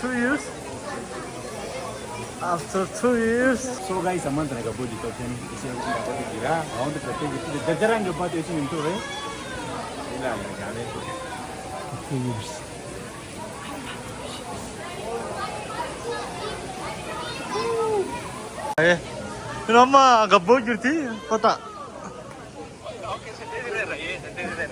2 years. After 2 years. So guys, amanta nagabudi to ken isi nagabudi gira. Aonde protege dajarang gabati isi mintu re. Ila nagale. 2 years. Aye. Nama gabbo jirti pata. Okay, sendiri re ye, sendiri re.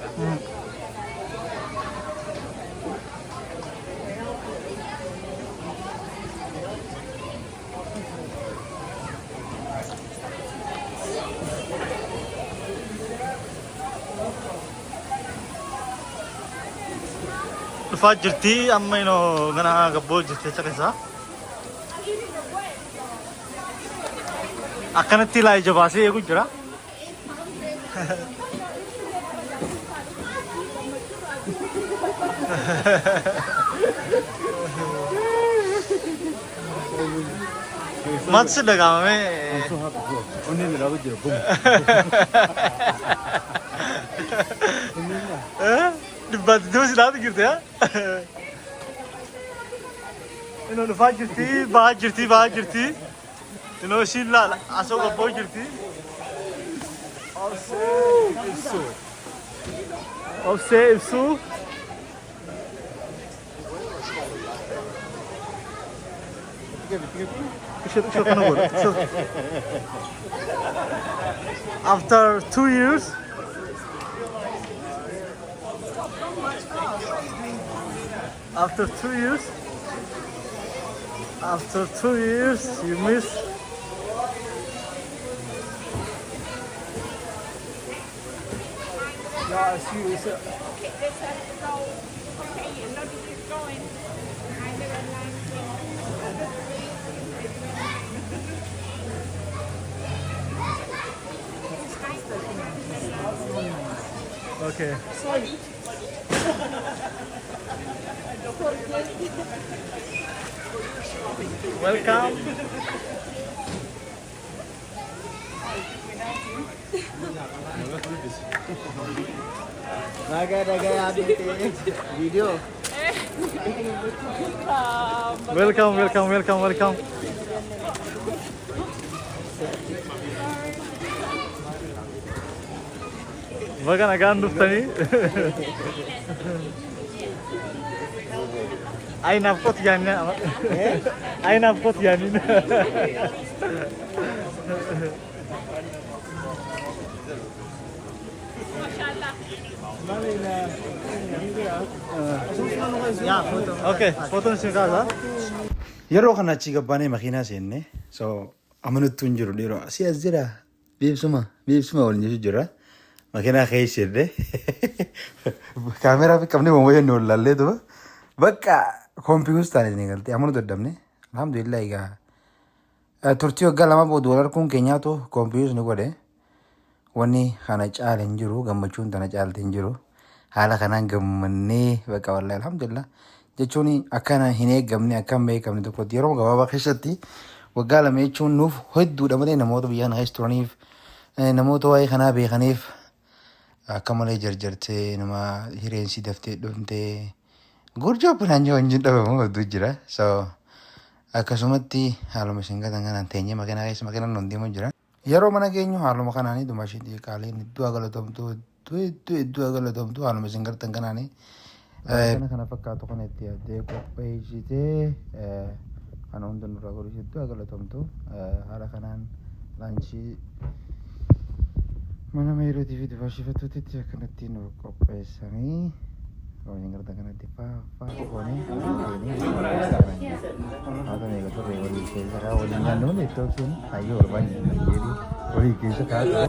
Dhufaa jirti amma inoo gana gabboo jirti jecha keessa. Akkanatti ilaa ija baasee eegu jira. Maaltu si dhagahamame? Onni nirabu jira bum. Dhibbaatti duusi laatu jirti haa? Inoo dhufaa jirti, bahaa jirti, bahaa jirti. Inoo ishiin laala asoo gabboo jirti. Obsee ibsuu. Ishee kana godha. After 2 years. After 2 years. After 2 years, you miss. Ja, seriöst. Okay, this has to go. Okay, you know this is going. I never Okay. Sorry. Welcome. Naga video. Welcome, welcome, welcome, welcome. Baga nagaan dhuftanii. Ay naaf qotu yaanni. Ay naaf qotu yaanni. Okay, fotoon isin kaasa. Yeroo kana achi gabbaanee makiinaa seenne so amanuttu hin jiru dhiiroo asii as jira biibsuma waliin jechuun jira makiinaa keessa jirre kaameeraa fi qabnee wayyaa inni wallaallee tuba bakka kompiitus taane ni galtee amanuu dadhabne alhamdulillah egaa turtii waggaa lama booda wal arguun keenyaatu kompiitus ni godhe wanni kana caala hin jiru gammachuun tana caalte hin jiru haala kanaan gammannee bakka wallahi alhamdulillah jechuun akkana hin eegamne akkam beekamne tokkotti yeroo gabaabaa keessatti waggaa lama jechuun nuuf hedduudha malee namoota biyyaan keessa turaniif namoota waa'ee kanaa beekaniif akka malee jarjartee nama hireensi daftee dhufte gurjoo binaan yoo hin dhabamu hedduu jira so akkasumatti haaluma isin gatan kanaan teenyee makiinaa keessa makiinaan nuun deemaa jira yeroo mana keenyu haaluma kanaanii dumashiitii qaaleen iddoo agalatamtu haaluma isin gartan kanaanii kana fakkaatu kana itti yaaddee qopheessitee kana hunda nurraa godhisiistu agalatamtu haala kanaan laanchii mana meerootii fi dubaashifattuutti akkanatti nu qopheessanii waliin garta kanatti faa qoonee haata meeqa turre walii keessa kaa waliin naannoon ittoo sun hayyoo barbaanne walii keessa kaasa.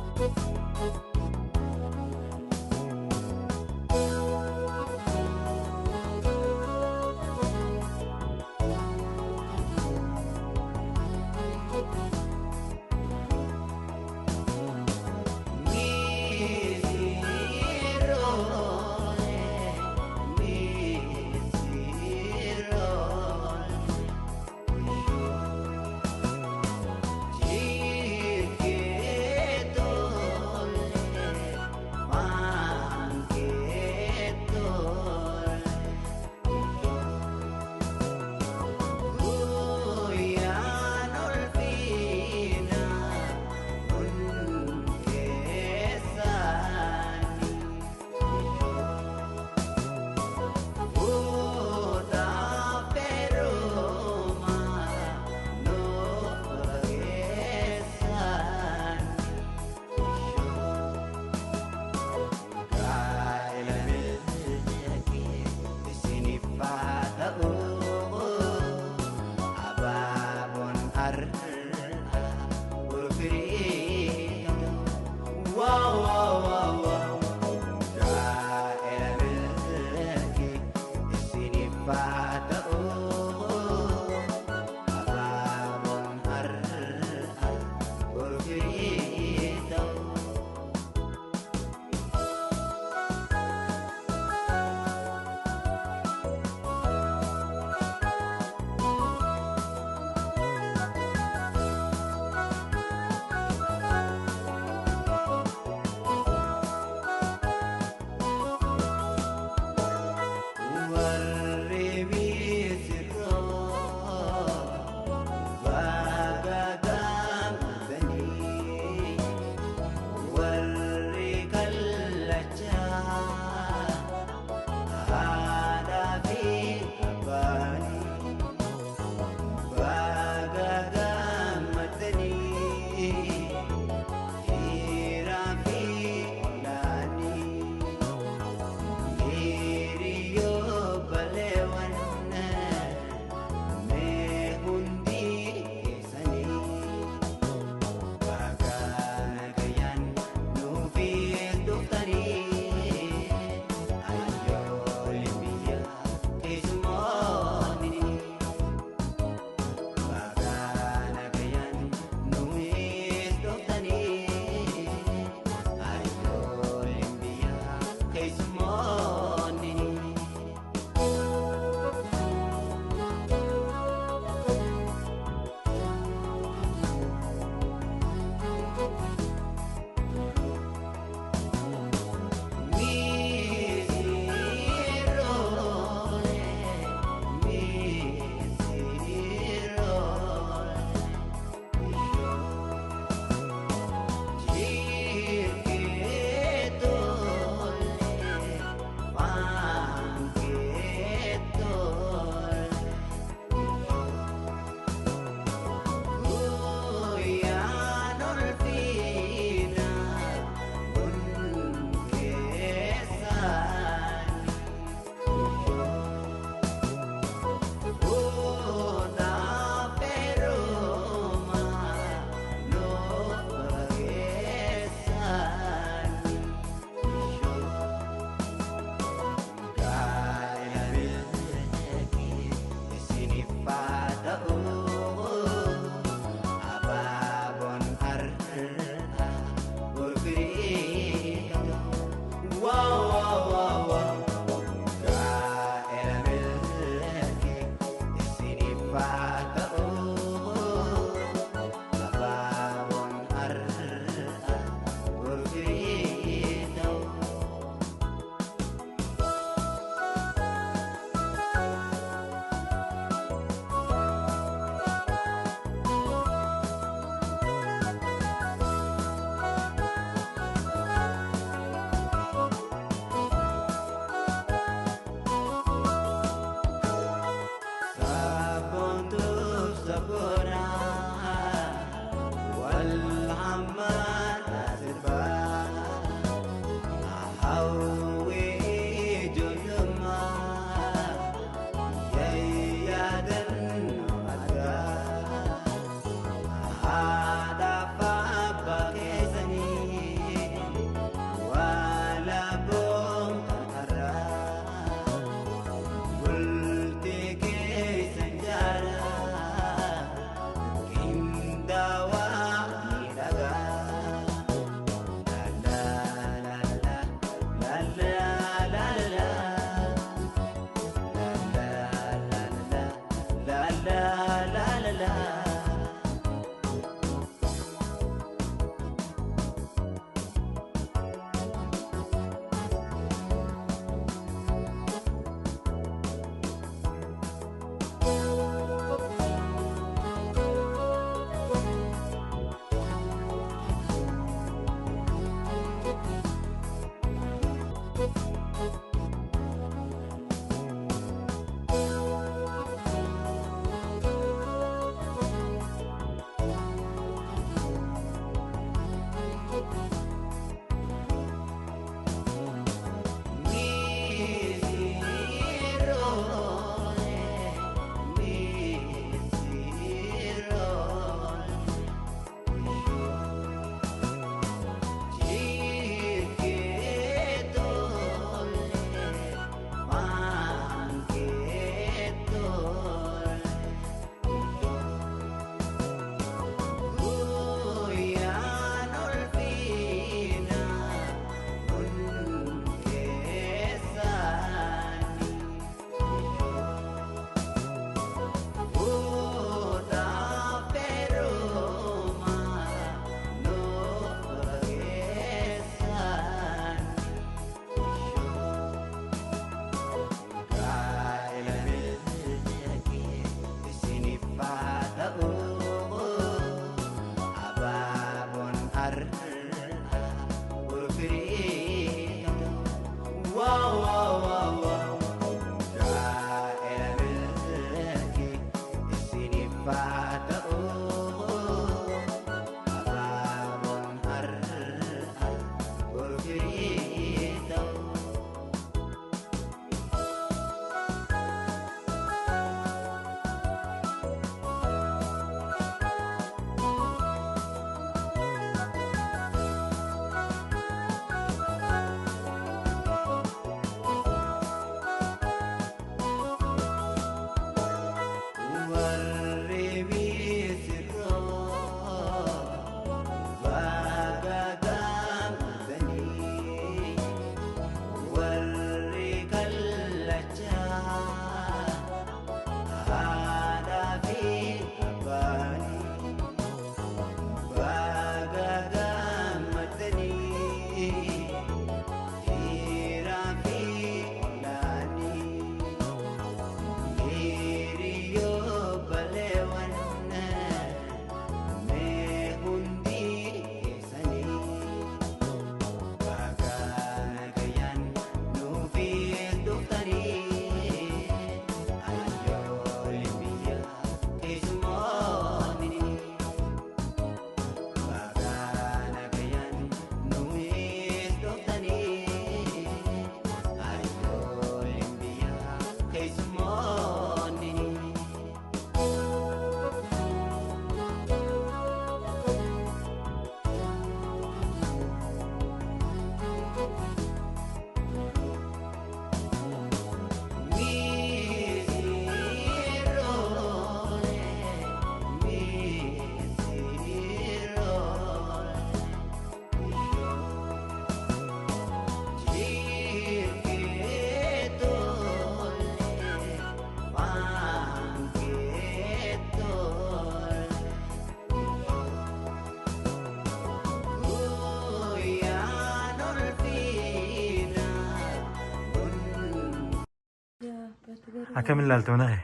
أكمل لالتونا هي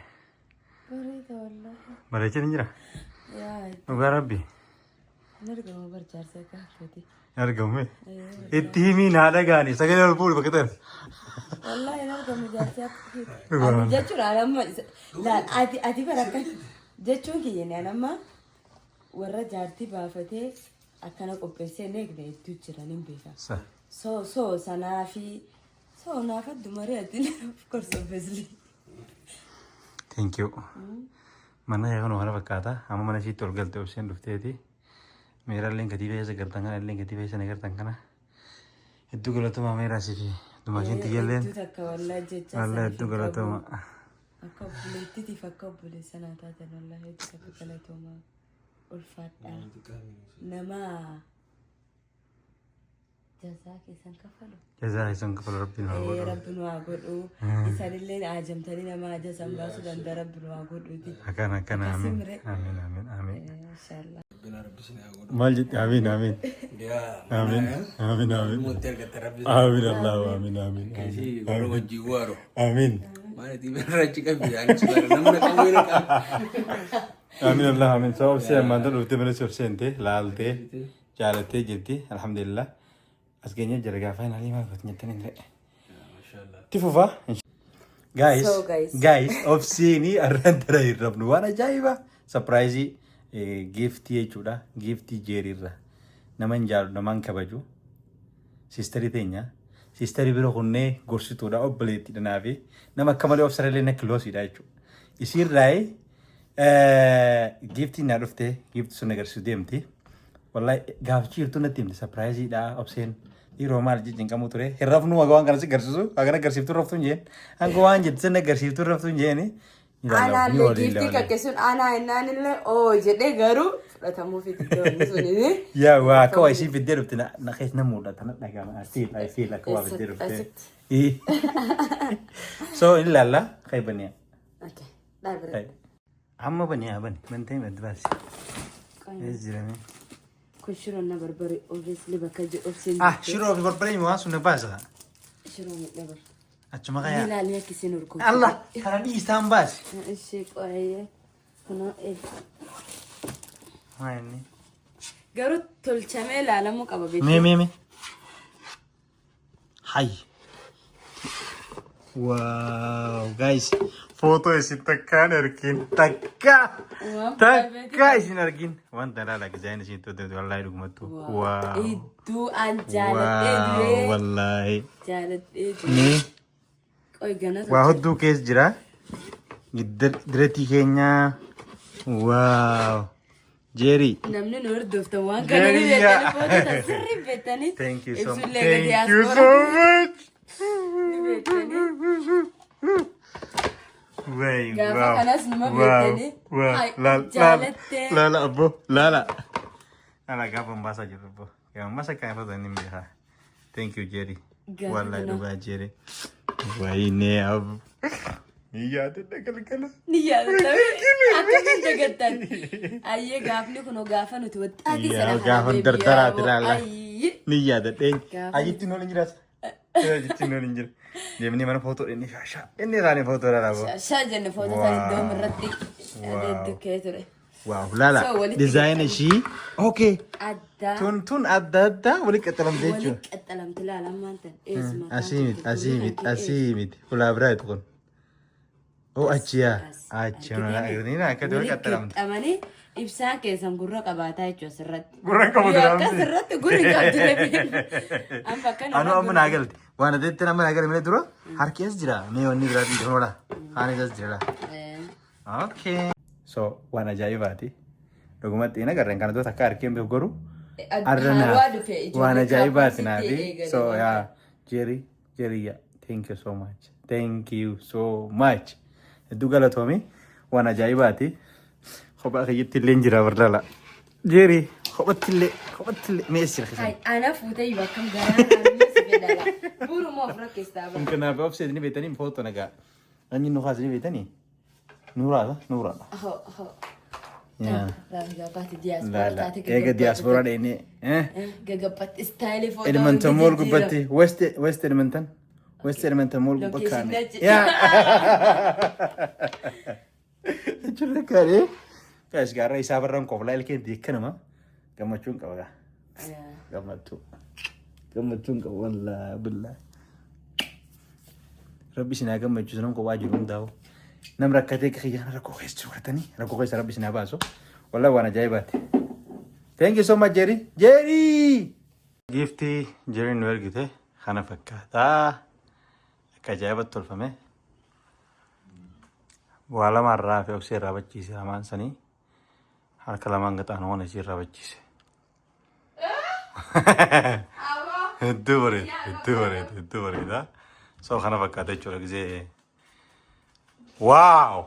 بريدة والله بريتي نجرا يا وقا ربي نرجع ما برجع سكافتي أرجع مي التيمين هذا قاني سكين البول بكتير والله نرجع مجالسات أنا جاتشون أنا ما لا أتي بركة جاتشون كي يعني أنا ما ورا جارتي بافتي أكنا قبسي نقدر تجرا نبيها صح so سنافي so نافد دمري أدين of course obviously thank you mana ya kan orang berkata ama mana sih tolgal tuh option dufte मेरा लिंक कभी भी ऐसे करता है लिंक कभी भी ऐसे नहीं करता है ना इतु गलत तो मामे राशि की तुम आशीन तीये लेन अल्लाह इतु गलत तो मा أقبل تدي فقبل سنة تاتن والله هيك كلته ما ألفت نما جزاك إنسان كفلو جزاك إنسان كفلو ربنا إيه ربنا أقوله إنسان اللي عجم تاني نما جزام باسو دند ربنا أقوله دي أكان آمين آمين آمين آمين إن شاء الله مالجت آمين آمين آمين آمين آمين آمين الله آمين آمين آمين آمين الله آمين سو سي ما دل وتي من سورسنتي لالتي جالتي جدي الحمد لله أسكني جرجع فين علي ما كنت نتنين ما شاء الله تفوفا guys أوفسيني أرندرا يربنا وانا جايبه سبرايزي gift jechuudha gift jeerirra naman jaalu naman kabaju sisterii teenya sisterii biroo kunnee gorsituudha obboleettiidha naafi nama akka malee obsarallee na kiloosiidha jechuudha isiirraa giftii naa dhufte giftii sun agarsiisu deemti wallahi gaafachii jirtu natti himte sapiraayiziidha obseen dhiiroo maal jijjiin qabu ture hin rafnu waan kanas agarsiisu hagan agarsiiftu raftu hin jeen hanga waan jettu san agarsiiftu raftu hin jeeni أنا اللي جبتي ككسون أنا إنان اللي أوه جدي قارو رتمو في تدور يا واكوا يصير في الدير بتنا نخيت نمودا تنا نجا أسيل أكوا في الدير بتنا إيه سو إلا لا خيبني أوكي لا برد عم بني أبني من تيم أدباس إزرمي كشرو نبربري obviously بكجي أوبسين شرو بربري مو أصلا بازها شرو نبر أتشو مغايا لا ليه كيسين وركو الله أنا دي إستان باس الشيء قوية هنا إيه هايني قارو تلشمل على مو كبا بيت مي هاي واو جايز فوتو يسيتكان أركين تكا يسين أركين وانت لا لك زين يسين تودو والله يرقمتو واو إدو أن جالت إدو والله جالت إدو مي قوي جنات وهدو كيس جرا درتي كينيا واو جيري نمني نور دوفتوان كانوا بيتني فوتو تسري بيتني thank you so much واي واو لا لا أبو لا أنا قابل مباسا جربو يا مباسا كان فضل نمبيها thank you جيري والله دوبا جيري ويني أبو نيات الدقل نيات أكمل دقتن أيه قافني كنو قافن وتوتأتي سنة قافن درترات لا نيات الدين أجيتي نولين جراس أجيتي نولين جراس جمني من فوتو إني فاشا إني راني فوتو لا بو شاجن فوتو ثاني دوم الردي الدكتور واو لا ديزاين شيء أوكي أدا تون أدا ولك أتلم ديجو ولك أتلم تلا لما أنت اسمه أسيمت ولا برايت كون أو أشياء أنا أغنينا كده ولك أتلم أماني إبسا كيسان قرر قباتا يجو سرت قرر قباتا سرت قرر قباتا أم فكان أنا أمنا أقلت وأنا ديت أنا أمنا أقل من درو هركيس جرا ميوني درا درا أنا جالس جرا أوكي so وانا جاي باتي رغمت إنا كرن كانوا تكار كيم بيقولوا أرنا وانا جاي باتي نبي so يا جيري يا thank you so much دوغالا تومي وانا جاي باتي خبا خيجت اللينجرا وردلا جيري خبت اللي ميسر خشن أنا فوتي بكم جانا أنا مسافة بورو ما فرق استابا ممكن أنا بأفسدني بيتني مفوتو نجا أني نخازني بيتني نورا هو يا لا إيه دياسبورا ini جاجبت ستايلي فوتو إدمنتن مول قبتي وست إدمنتن Western mall Location bakkaane. achi. Yaa. Jechuudha kare. Kaas gaarra isaa barraan kooflaa ilkeen deekkanama. Gammachuun qaba gaa. Gammachuu. Gammachuun qaba wallaahi billaahi. Rabbi sinaa gammachiisu nam kophaa jiru hundaa'u. Nam rakkatee qiyyaan rakkoo keessa fudhatanii rakkoo keessa rabbi sinaa baasu. Wallaahi waan ajaa'ibaati. Thank you so much Jerry. Jerry! Giftii Jerry nu ergite kana fakkaataa. Akka ajaa'ibatti tolfame. Waa lama irraa fi oksii irraa bachiise lamaan sanii. Harka lamaan gaxaan waan isii irraa bachiise. Hedduu bareeda. So kana fakkaata jechuudha gisee. Waaw!